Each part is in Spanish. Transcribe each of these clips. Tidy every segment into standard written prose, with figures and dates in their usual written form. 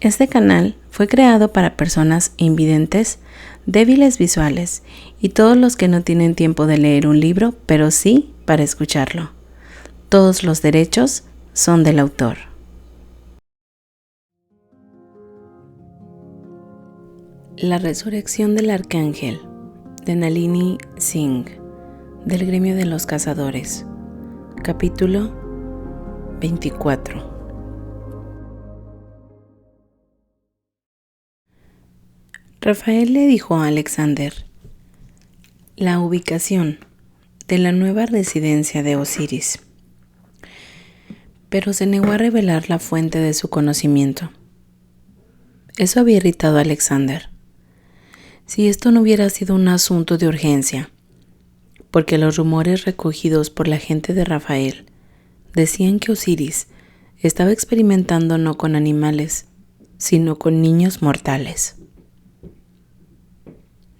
Este canal fue creado para personas invidentes, débiles visuales y todos los que no tienen tiempo de leer un libro, pero sí para escucharlo. Todos los derechos son del autor. La resurrección del arcángel, de Nalini Singh, del gremio de los cazadores. Capítulo 24. Rafael le dijo a Alexander la ubicación de la nueva residencia de Osiris, pero se negó a revelar la fuente de su conocimiento. Eso había irritado a Alexander. Si esto no hubiera sido un asunto de urgencia, porque los rumores recogidos por la gente de Rafael decían que Osiris estaba experimentando no con animales, sino con niños mortales.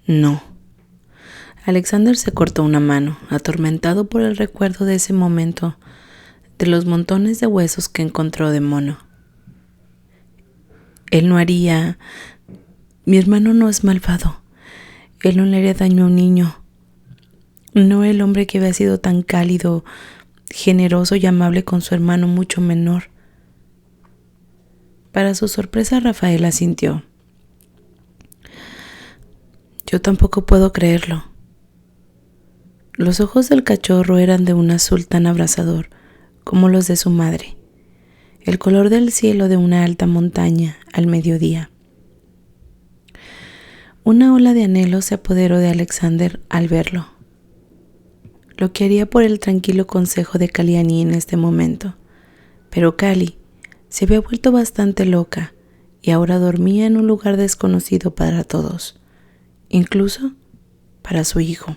No. Alexander se cortó una mano, atormentado por el recuerdo de ese momento, de los montones de huesos que encontró de mono. Él no haría... Mi hermano no es malvado. Él no le haría daño a un niño. No el hombre que había sido tan cálido, generoso y amable con su hermano mucho menor. Para su sorpresa, Rafael asintió. Yo tampoco puedo creerlo. Los ojos del cachorro eran de un azul tan abrasador como los de su madre, el color del cielo de una alta montaña al mediodía. Una ola de anhelo se apoderó de Alexander al verlo. Lo que haría por el tranquilo consejo de Kalyani en este momento, pero Kali se había vuelto bastante loca y ahora dormía en un lugar desconocido para todos, incluso para su hijo.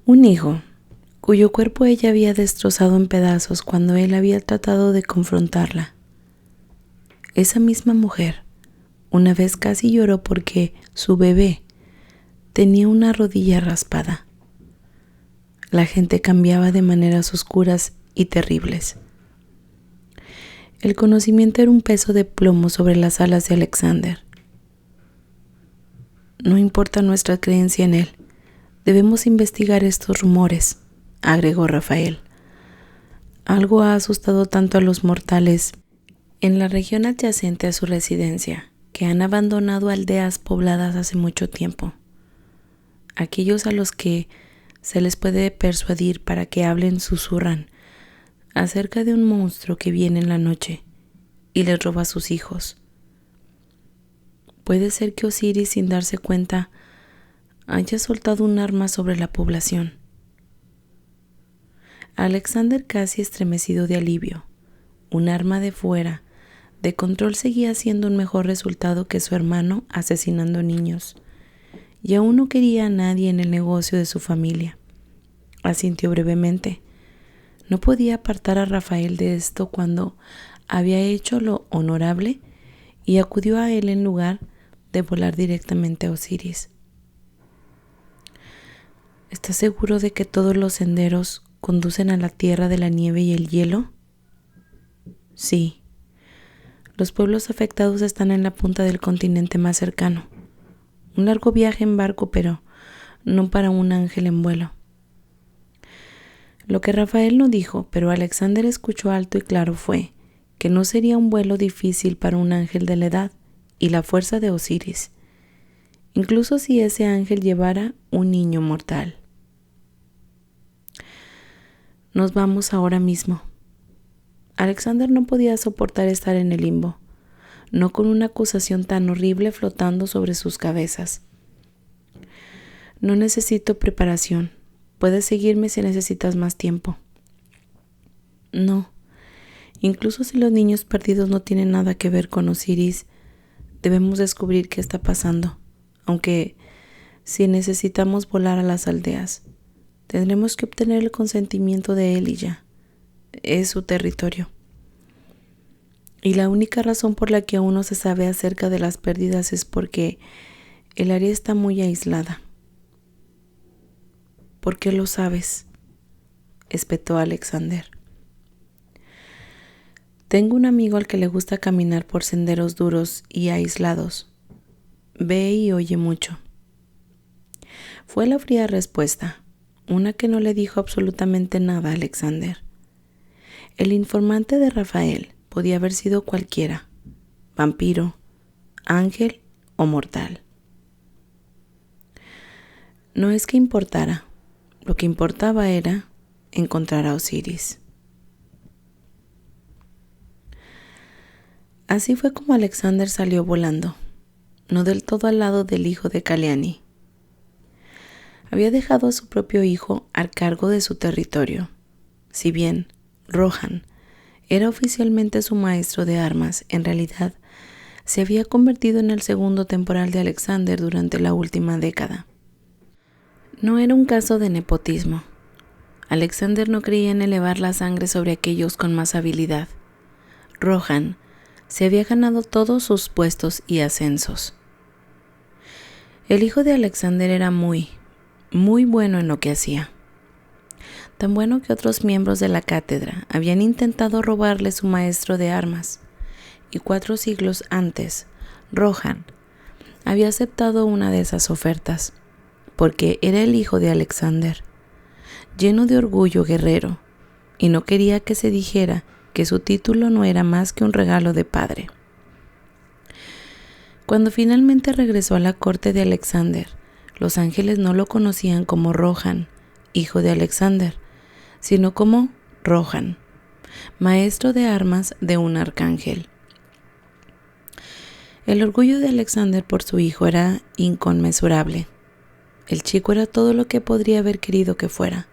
Un hijo cuyo cuerpo ella había destrozado en pedazos cuando él había tratado de confrontarla. Esa misma mujer una vez casi lloró porque su bebé tenía una rodilla raspada. La gente cambiaba de maneras oscuras y terribles. El conocimiento era un peso de plomo sobre las alas de Alexander. No importa nuestra creencia en él, debemos investigar estos rumores, agregó Rafael. Algo ha asustado tanto a los mortales en la región adyacente a su residencia que han abandonado aldeas pobladas hace mucho tiempo. Aquellos a los que se les puede persuadir para que hablen susurran acerca de un monstruo que viene en la noche y les roba a sus hijos. Puede ser que Osiris, sin darse cuenta, haya soltado un arma sobre la población. Alexander, casi estremecido de alivio, un arma de fuera, de control, seguía siendo un mejor resultado que su hermano asesinando niños, y aún no quería a nadie en el negocio de su familia. Asintió brevemente. No podía apartar a Rafael de esto cuando había hecho lo honorable y acudió a él en lugar de volar directamente a Osiris. ¿Estás seguro de que todos los senderos conducen a la tierra de la nieve y el hielo? Sí. Los pueblos afectados están en la punta del continente más cercano. Un largo viaje en barco, pero no para un ángel en vuelo. Lo que Rafael no dijo, pero Alexander escuchó alto y claro, fue que no sería un vuelo difícil para un ángel de la edad y la fuerza de Osiris, incluso si ese ángel llevara un niño mortal. Nos vamos ahora mismo. Alexander no podía soportar estar en el limbo, no con una acusación tan horrible flotando sobre sus cabezas. No necesito preparación. Puedes seguirme si necesitas más tiempo. No. Incluso si los niños perdidos no tienen nada que ver con Osiris, debemos descubrir qué está pasando. Aunque si necesitamos volar a las aldeas, tendremos que obtener el consentimiento de él y ya. Es su territorio. Y la única razón por la que aún no se sabe acerca de las pérdidas es porque el área está muy aislada. ¿Por qué lo sabes?, espetó Alexander. Tengo un amigo al que le gusta caminar por senderos duros y aislados. Ve y oye mucho. Fue la fría respuesta, una que no le dijo absolutamente nada a Alexander. El informante de Rafael podía haber sido cualquiera, vampiro, ángel o mortal. No es que importara, lo que importaba era encontrar a Osiris. Así fue como Alexander salió volando, no del todo al lado del hijo de Kalyani. Había dejado a su propio hijo a cargo de su territorio. Si bien Rohan era oficialmente su maestro de armas, en realidad se había convertido en el segundo temporal de Alexander durante la última década. No era un caso de nepotismo. Alexander no creía en elevar la sangre sobre aquellos con más habilidad. Rohan se había ganado todos sus puestos y ascensos. El hijo de Alexander era muy bueno en lo que hacía. Tan bueno que otros miembros de la cátedra habían intentado robarle su maestro de armas, y 4 siglos antes, Rohan había aceptado una de esas ofertas, porque era el hijo de Alexander, lleno de orgullo guerrero, y no quería que se dijera que su título no era más que un regalo de padre. Cuando finalmente regresó a la corte de Alexander, los ángeles no lo conocían como Rohan, hijo de Alexander, sino como Rohan, maestro de armas de un arcángel. El orgullo de Alexander por su hijo era inconmensurable. El chico era todo lo que podría haber querido que fuera,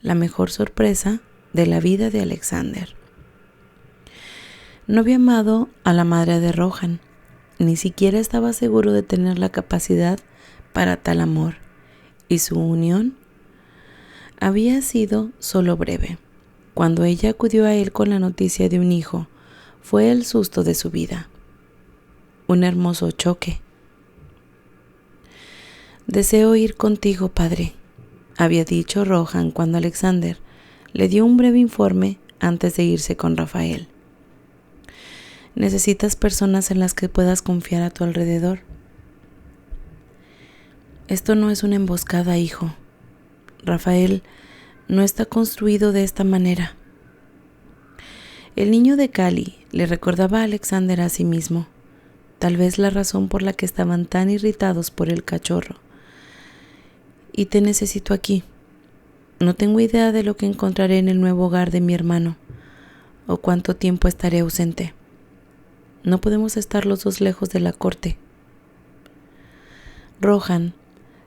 la mejor sorpresa de la vida de Alexander. No había amado a la madre de Rohan, ni siquiera estaba seguro de tener la capacidad para tal amor, y su unión había sido solo breve. Cuando ella acudió a él con la noticia de un hijo, fue el susto de su vida. Un hermoso choque. «Deseo ir contigo, padre», había dicho Rohan cuando Alexander le dio un breve informe antes de irse con Rafael. Necesitas personas en las que puedas confiar a tu alrededor. Esto no es una emboscada, hijo. Rafael no está construido de esta manera. El niño de Kali le recordaba a Alexander a sí mismo, tal vez la razón por la que estaban tan irritados por el cachorro. Y te necesito aquí. No tengo idea de lo que encontraré en el nuevo hogar de mi hermano, o cuánto tiempo estaré ausente. No podemos estar los dos lejos de la corte. Rohan,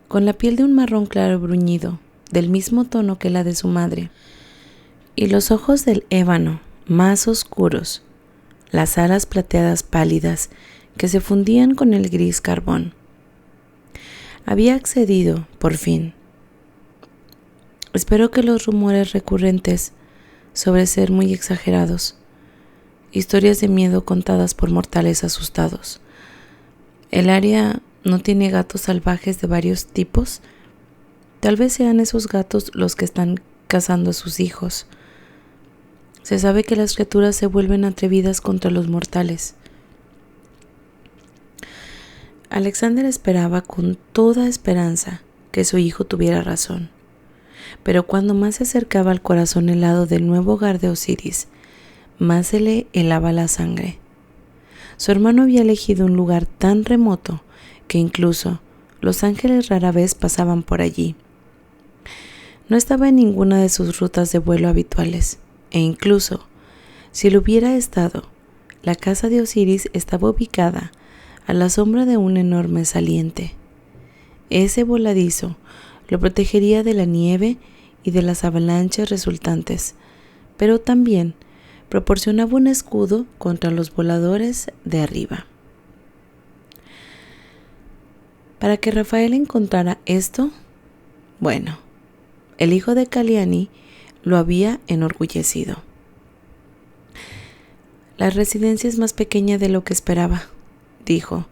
con la piel de un marrón claro bruñido, del mismo tono que la de su madre, y los ojos del ébano más oscuros, las alas plateadas pálidas que se fundían con el gris carbón. Había accedido, por fin. Espero que los rumores recurrentes sobre ser muy exagerados, historias de miedo contadas por mortales asustados. El área no tiene gatos salvajes de varios tipos. Tal vez sean esos gatos los que están cazando a sus hijos. Se sabe que las criaturas se vuelven atrevidas contra los mortales. Alexander esperaba con toda esperanza que su hijo tuviera razón. Pero cuando más se acercaba al corazón helado del nuevo hogar de Osiris, más se le helaba la sangre. Su hermano había elegido un lugar tan remoto que incluso los ángeles rara vez pasaban por allí. No estaba en ninguna de sus rutas de vuelo habituales, e incluso, si lo hubiera estado, la casa de Osiris estaba ubicada a la sombra de un enorme saliente. Ese voladizo lo protegería de la nieve y de las avalanchas resultantes, pero también proporcionaba un escudo contra los voladores de arriba. Para que Rafael encontrara esto, bueno, el hijo de Kalyani lo había enorgullecido. La residencia es más pequeña de lo que esperaba, dijo,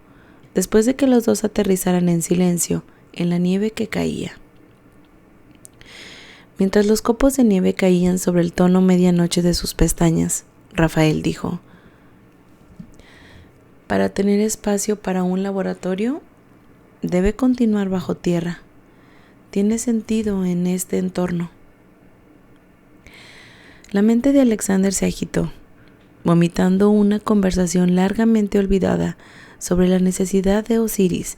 después de que los dos aterrizaran en silencio en la nieve que caía. Mientras los copos de nieve caían sobre el tono medianoche de sus pestañas, Rafael dijo. Para tener espacio para un laboratorio, debe continuar bajo tierra. Tiene sentido en este entorno. La mente de Alexander se agitó, vomitando una conversación largamente olvidada sobre la necesidad de Osiris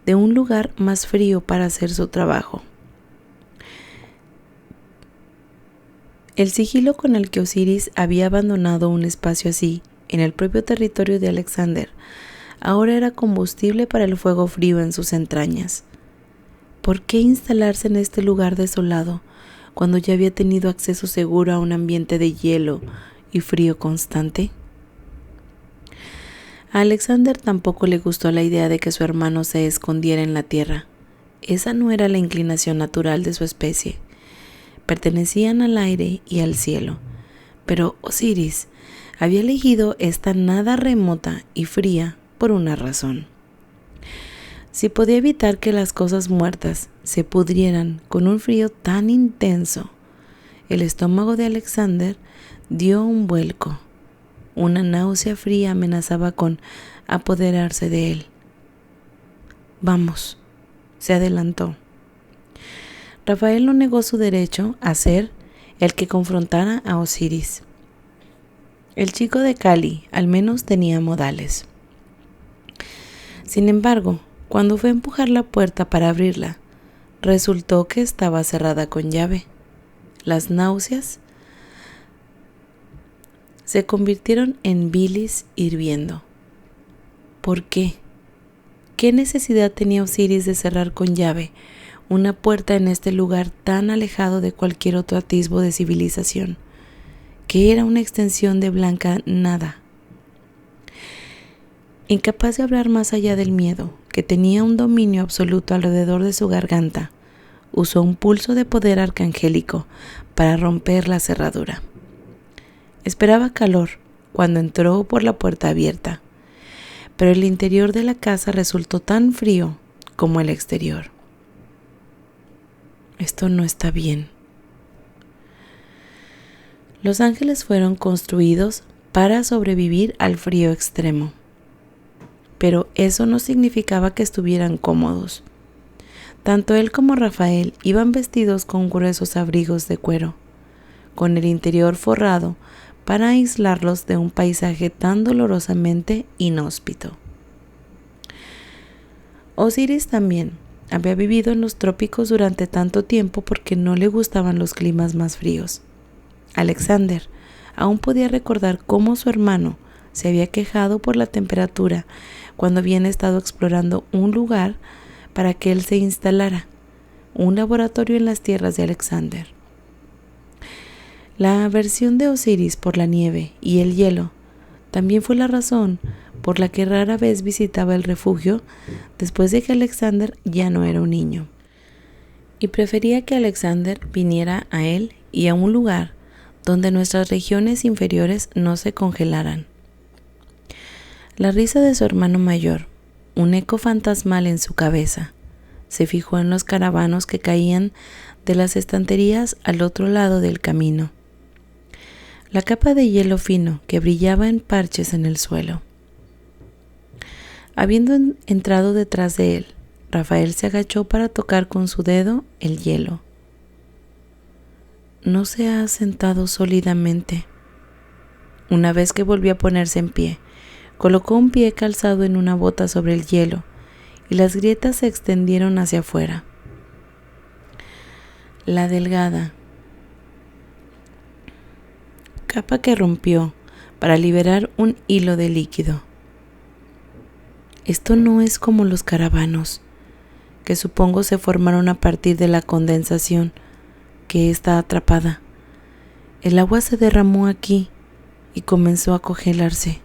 de un lugar más frío para hacer su trabajo. El sigilo con el que Osiris había abandonado un espacio así en el propio territorio de Alexander ahora era combustible para el fuego frío en sus entrañas. ¿Por qué instalarse en este lugar desolado cuando ya había tenido acceso seguro a un ambiente de hielo y frío constante? A Alexander tampoco le gustó la idea de que su hermano se escondiera en la tierra. Esa no era la inclinación natural de su especie. Pertenecían al aire y al cielo, pero Osiris había elegido esta nada remota y fría por una razón. Si podía evitar que las cosas muertas se pudrieran con un frío tan intenso, el estómago de Alexander dio un vuelco. Una náusea fría amenazaba con apoderarse de él. Vamos, se adelantó. Rafael no negó su derecho a ser el que confrontara a Osiris. El chico de Cali al menos tenía modales. Sin embargo, cuando fue a empujar la puerta para abrirla, resultó que estaba cerrada con llave. Las náuseas se convirtieron en bilis hirviendo. ¿Por qué? ¿Qué necesidad tenía Osiris de cerrar con llave una puerta en este lugar tan alejado de cualquier otro atisbo de civilización, que era una extensión de blanca nada? Incapaz de hablar más allá del miedo, que tenía un dominio absoluto alrededor de su garganta, usó un pulso de poder arcangélico para romper la cerradura. Esperaba calor cuando entró por la puerta abierta, pero el interior de la casa resultó tan frío como el exterior. Esto no está bien. Los ángeles fueron construidos para sobrevivir al frío extremo, pero eso no significaba que estuvieran cómodos. Tanto él como Rafael iban vestidos con gruesos abrigos de cuero, con el interior forrado para aislarlos de un paisaje tan dolorosamente inhóspito. Osiris también había vivido en los trópicos durante tanto tiempo porque no le gustaban los climas más fríos. Alexander aún podía recordar cómo su hermano se había quejado por la temperatura cuando habían estado explorando un lugar para que él se instalara, un laboratorio en las tierras de Alexander. La aversión de Osiris por la nieve y el hielo también fue la razón por la que rara vez visitaba el refugio después de que Alexander ya no era un niño, y prefería que Alexander viniera a él y a un lugar donde nuestras regiones inferiores no se congelaran. La risa de su hermano mayor, un eco fantasmal en su cabeza, se fijó en los caravanos que caían de las estanterías al otro lado del camino. La capa de hielo fino que brillaba en parches en el suelo. Habiendo entrado detrás de él, Rafael se agachó para tocar con su dedo el hielo. No se ha sentado sólidamente. Una vez que volvió a ponerse en pie, colocó un pie calzado en una bota sobre el hielo y las grietas se extendieron hacia afuera. La delgada capa que rompió para liberar un hilo de líquido. Esto no es como los caravanos, que supongo se formaron a partir de la condensación, que está atrapada. El agua se derramó aquí y comenzó a congelarse.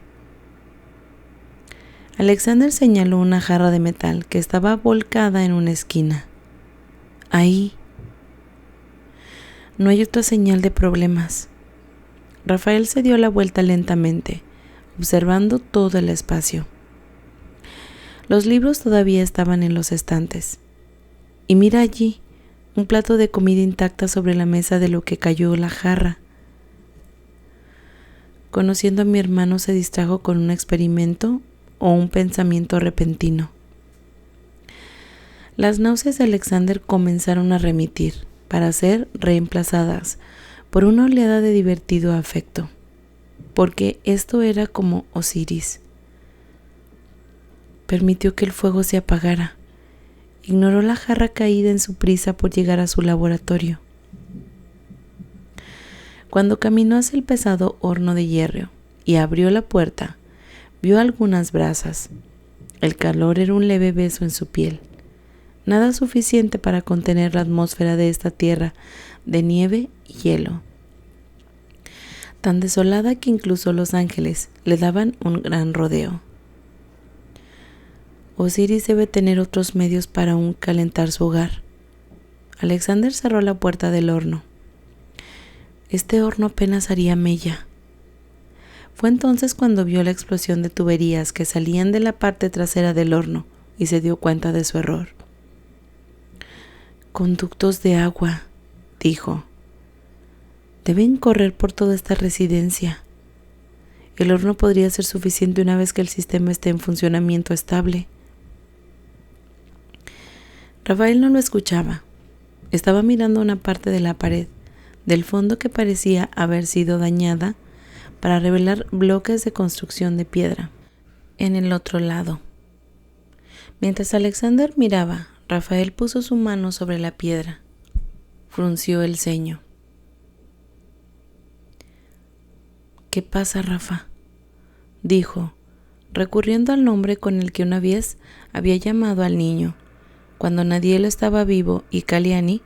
Alexander señaló una jarra de metal que estaba volcada en una esquina. Ahí. No hay otra señal de problemas. Rafael se dio la vuelta lentamente, observando todo el espacio. Los libros todavía estaban en los estantes. Y mira allí, un plato de comida intacta sobre la mesa de lo que cayó la jarra. Conociendo a mi hermano, se distrajo con un experimento o un pensamiento repentino. Las náuseas de Alexander comenzaron a remitir para ser reemplazadas por una oleada de divertido afecto, porque esto era como Osiris. Permitió que el fuego se apagara. Ignoró la jarra caída en su prisa por llegar a su laboratorio. Cuando caminó hacia el pesado horno de hierro y abrió la puerta, vio algunas brasas. El calor era un leve beso en su piel, nada suficiente para contener la atmósfera de esta tierra de nieve y hielo, tan desolada que incluso los ángeles le daban un gran rodeo. Osiris debe tener otros medios para aún calentar su hogar. Alexander cerró la puerta del horno. Este horno apenas haría mella. Fue entonces cuando vio la explosión de tuberías que salían de la parte trasera del horno y se dio cuenta de su error. Conductos de agua, dijo. Deben correr por toda esta residencia. El horno podría ser suficiente una vez que el sistema esté en funcionamiento estable. Rafael no lo escuchaba. Estaba mirando una parte de la pared, del fondo que parecía haber sido dañada, para revelar bloques de construcción de piedra en el otro lado. Mientras Alexander miraba, Rafael puso su mano sobre la piedra. Frunció el ceño. ¿Qué pasa, Rafa?, dijo, recurriendo al nombre con el que una vez había llamado al niño, cuando Nadielo estaba vivo y Caliani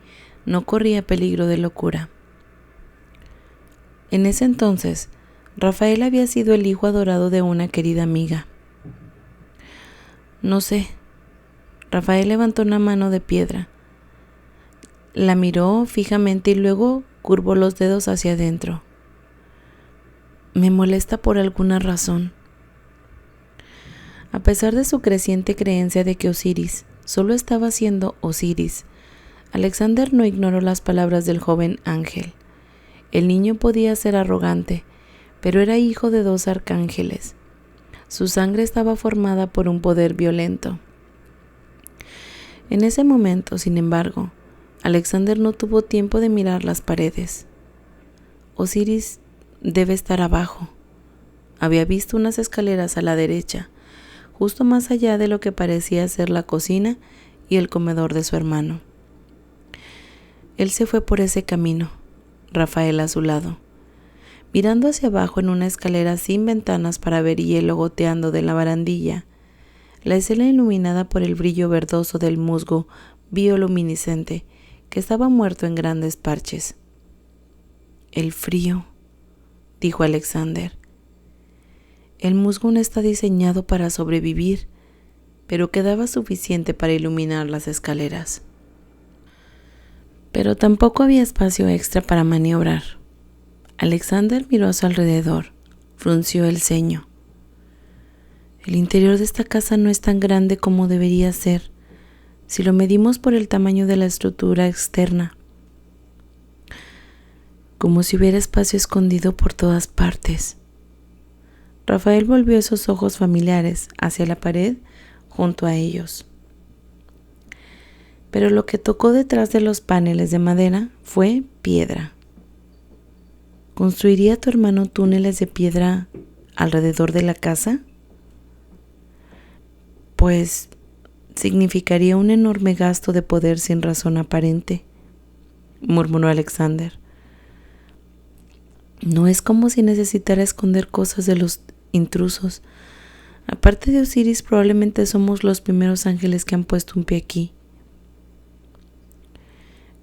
no corría peligro de locura. En ese entonces, Rafael había sido el hijo adorado de una querida amiga. No sé. Rafael levantó una mano de piedra. La miró fijamente y luego curvó los dedos hacia adentro. Me molesta por alguna razón. A pesar de su creciente creencia de que Osiris solo estaba siendo Osiris, Alexander no ignoró las palabras del joven ángel. El niño podía ser arrogante, pero era hijo de 2 arcángeles. Su sangre estaba formada por un poder violento. En ese momento, sin embargo, Alexander no tuvo tiempo de mirar las paredes. Osiris debe estar abajo. Había visto unas escaleras a la derecha, justo más allá de lo que parecía ser la cocina y el comedor de su hermano. Él se fue por ese camino, Rafael a su lado, mirando hacia abajo en una escalera sin ventanas para ver hielo goteando de la barandilla, la escena iluminada por el brillo verdoso del musgo bioluminiscente que estaba muerto en grandes parches. El frío, dijo Alexander. El musgo no está diseñado para sobrevivir, pero quedaba suficiente para iluminar las escaleras. Pero tampoco había espacio extra para maniobrar. Alexander miró a su alrededor, frunció el ceño. El interior de esta casa no es tan grande como debería ser, si lo medimos por el tamaño de la estructura externa. Como si hubiera espacio escondido por todas partes. Rafael volvió esos ojos familiares hacia la pared junto a ellos. Pero lo que tocó detrás de los paneles de madera fue piedra. ¿Construiría tu hermano túneles de piedra alrededor de la casa? Pues significaría un enorme gasto de poder sin razón aparente, murmuró Alexander. No es como si necesitara esconder cosas de los intrusos. Aparte de Osiris, probablemente somos los primeros ángeles que han puesto un pie aquí.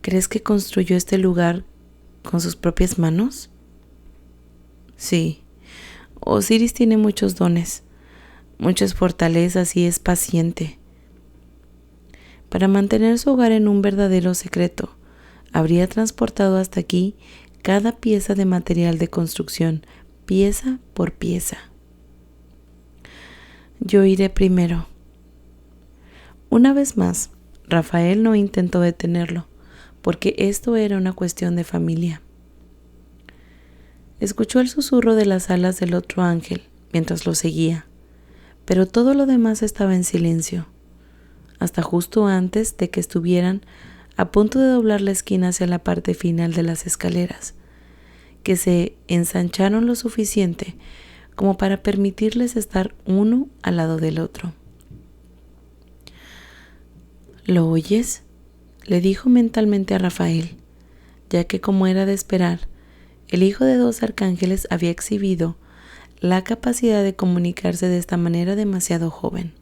¿Crees que construyó este lugar con sus propias manos? Sí. Osiris tiene muchos dones, muchas fortalezas y es paciente. Para mantener su hogar en un verdadero secreto, habría transportado hasta aquí cada pieza de material de construcción, pieza por pieza. Yo iré primero. Una vez más, Rafael no intentó detenerlo, porque esto era una cuestión de familia. Escuchó el susurro de las alas del otro ángel mientras lo seguía, pero todo lo demás estaba en silencio, hasta justo antes de que estuvieran a punto de doblar la esquina hacia la parte final de las escaleras, que se ensancharon lo suficiente como para permitirles estar uno al lado del otro. ¿Lo oyes?, le dijo mentalmente a Rafael, ya que, como era de esperar, el hijo de dos arcángeles había exhibido la capacidad de comunicarse de esta manera demasiado joven.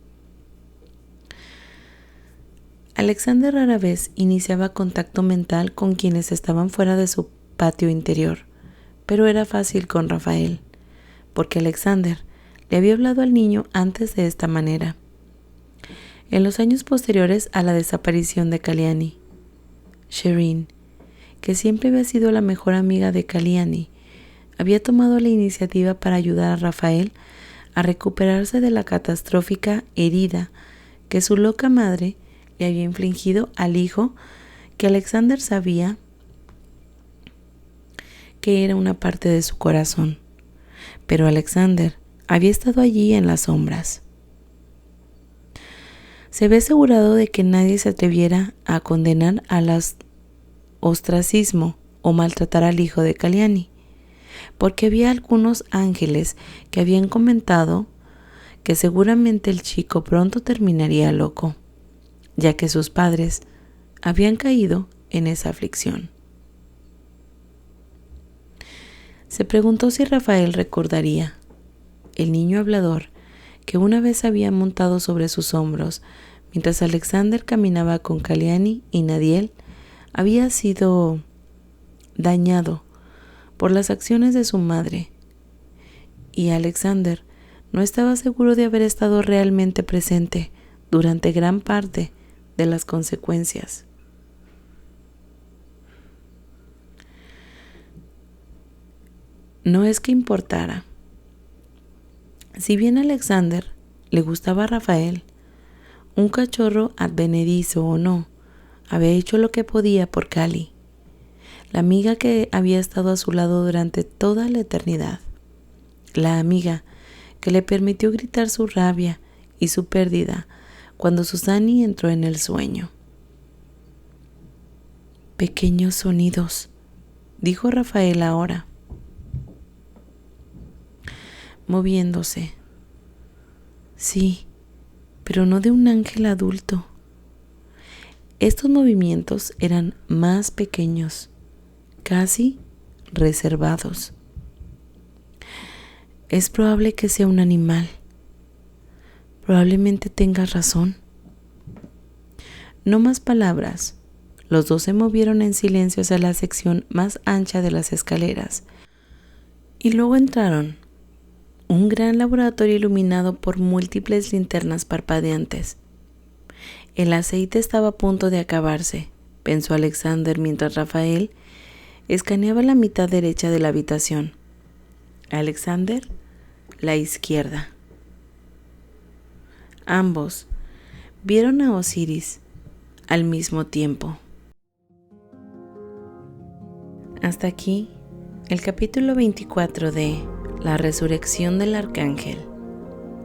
Alexander rara vez iniciaba contacto mental con quienes estaban fuera de su patio interior, pero era fácil con Rafael, porque Alexander le había hablado al niño antes de esta manera. En los años posteriores a la desaparición de Kalyani, Shireen, que siempre había sido la mejor amiga de Kalyani, había tomado la iniciativa para ayudar a Rafael a recuperarse de la catastrófica herida que su loca madre le había infligido al hijo, que Alexander sabía que era una parte de su corazón. Pero Alexander había estado allí en las sombras. Se había asegurado de que nadie se atreviera a condenar al ostracismo o maltratar al hijo de Kalyani, porque había algunos ángeles que habían comentado que seguramente el chico pronto terminaría loco, ya que sus padres habían caído en esa aflicción. Se preguntó si Rafael recordaría, el niño hablador que una vez había montado sobre sus hombros mientras Alexander caminaba con Kalyani y Nadiel, había sido dañado por las acciones de su madre, y Alexander no estaba seguro de haber estado realmente presente durante gran parte de las consecuencias. No es que importara. Si bien a Alexander le gustaba a Rafael, un cachorro advenedizo o no, había hecho lo que podía por Kali, la amiga que había estado a su lado durante toda la eternidad, la amiga que le permitió gritar su rabia y su pérdida cuando Susani entró en el sueño. Pequeños sonidos, dijo Rafael ahora, moviéndose. Sí, pero no de un ángel adulto. Estos movimientos eran más pequeños, casi reservados. Es probable que sea un animal. Probablemente tengas razón. No más palabras. Los dos se movieron en silencio hacia la sección más ancha de las escaleras y luego entraron. Un gran laboratorio iluminado por múltiples linternas parpadeantes. El aceite estaba a punto de acabarse, pensó Alexander mientras Rafael escaneaba la mitad derecha de la habitación. Alexander, la izquierda. Ambos vieron a Osiris al mismo tiempo. Hasta aquí el capítulo 24 de La resurrección del arcángel.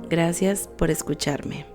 Gracias por escucharme.